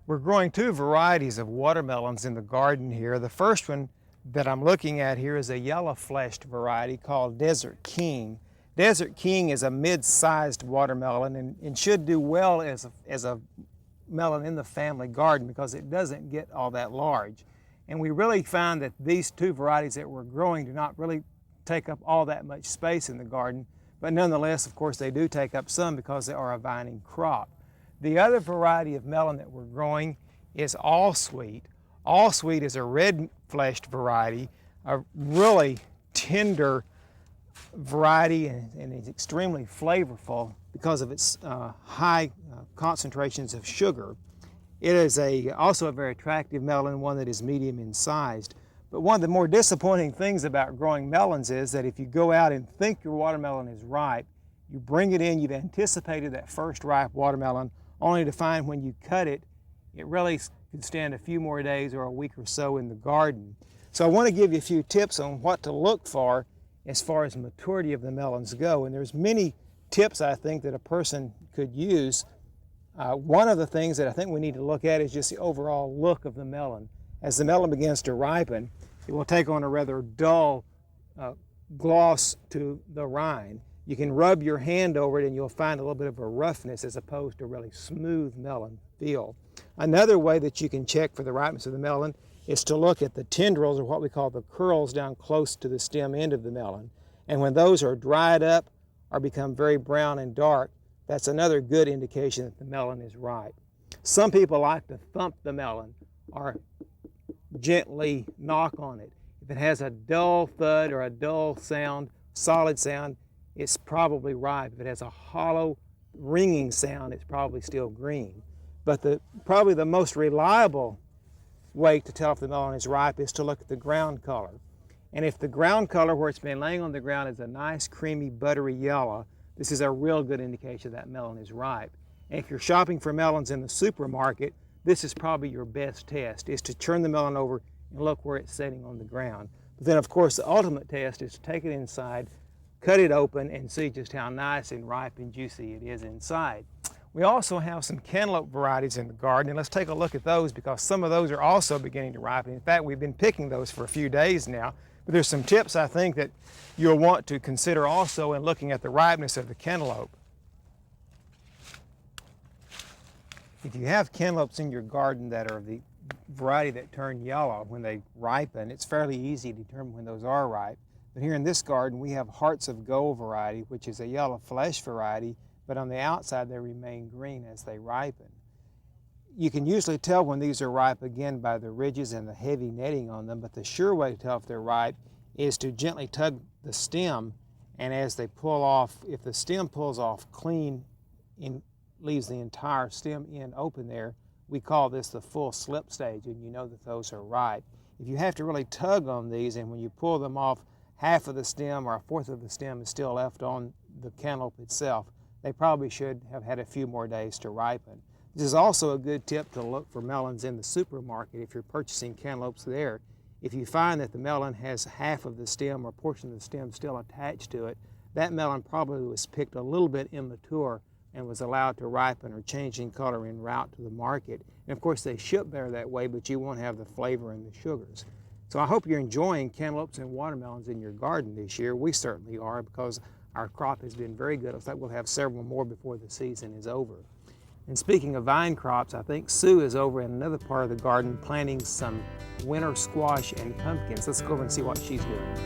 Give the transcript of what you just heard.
We're growing two varieties of watermelons in the garden here. The first one that I'm looking at here is a yellow-fleshed variety called Desert King. Desert King is a mid-sized watermelon and should do well as a melon in the family garden because it doesn't get all that large. And we really find that these two varieties that we're growing do not really take up all that much space in the garden, but nonetheless, of course, they do take up some because they are a vining crop. The other variety of melon that we're growing is All Sweet. All Sweet is a red-fleshed variety, a really tender variety, and it's extremely flavorful because of its high concentrations of sugar. It is also a very attractive melon, one that is medium in size. But one of the more disappointing things about growing melons is that if you go out and think your watermelon is ripe, you bring it in, you've anticipated that first ripe watermelon, only to find when you cut it, it really could stand a few more days or a week or so in the garden. So I want to give you a few tips on what to look for as far as maturity of the melons go. And there's many tips I think that a person could use. One of the things that I think we need to look at is just the overall look of the melon. As the melon begins to ripen, it will take on a rather dull gloss to the rind. You can rub your hand over it and you'll find a little bit of a roughness as opposed to a really smooth melon feel. Another way that you can check for the ripeness of the melon is to look at the tendrils, or what we call the curls, down close to the stem end of the melon. And when those are dried up or become very brown and dark, that's another good indication that the melon is ripe. Some people like to thump the melon or gently knock on it. If it has a dull thud or a dull sound, solid sound, it's probably ripe. If it has a hollow, ringing sound, it's probably still green. But probably the most reliable way to tell if the melon is ripe is to look at the ground color. And if the ground color where it's been laying on the ground is a nice, creamy, buttery yellow, this is a real good indication that melon is ripe. And if you're shopping for melons in the supermarket, this is probably your best test, is to turn the melon over and look where it's sitting on the ground. But then, of course, the ultimate test is to take it inside, cut it open, and see just how nice and ripe and juicy it is inside. We also have some cantaloupe varieties in the garden, and let's take a look at those because some of those are also beginning to ripen. In fact, we've been picking those for a few days now, but there's some tips I think that you'll want to consider also in looking at the ripeness of the cantaloupe. If you have cantaloupes in your garden that are the variety that turn yellow when they ripen, it's fairly easy to determine when those are ripe. But here in this garden, we have Hearts of Gold variety, which is a yellow flesh variety, but on the outside they remain green as they ripen. You can usually tell when these are ripe again by the ridges and the heavy netting on them, but the sure way to tell if they're ripe is to gently tug the stem, and as they pull off, if the stem pulls off clean and leaves the entire stem end open there, we call this the full slip stage, and you know that those are ripe. If you have to really tug on these, and when you pull them off, half of the stem or a fourth of the stem is still left on the cantaloupe itself, they probably should have had a few more days to ripen. This is also a good tip to look for melons in the supermarket if you're purchasing cantaloupes there. If you find that the melon has half of the stem or portion of the stem still attached to it, that melon probably was picked a little bit immature and was allowed to ripen or change in color en route to the market. And of course they ship there that way, but you won't have the flavor and the sugars. So I hope you're enjoying cantaloupes and watermelons in your garden this year. We certainly are, because our crop has been very good. Looks like we'll have several more before the season is over. And speaking of vine crops, I think Sue is over in another part of the garden planting some winter squash and pumpkins. Let's go over and see what she's doing.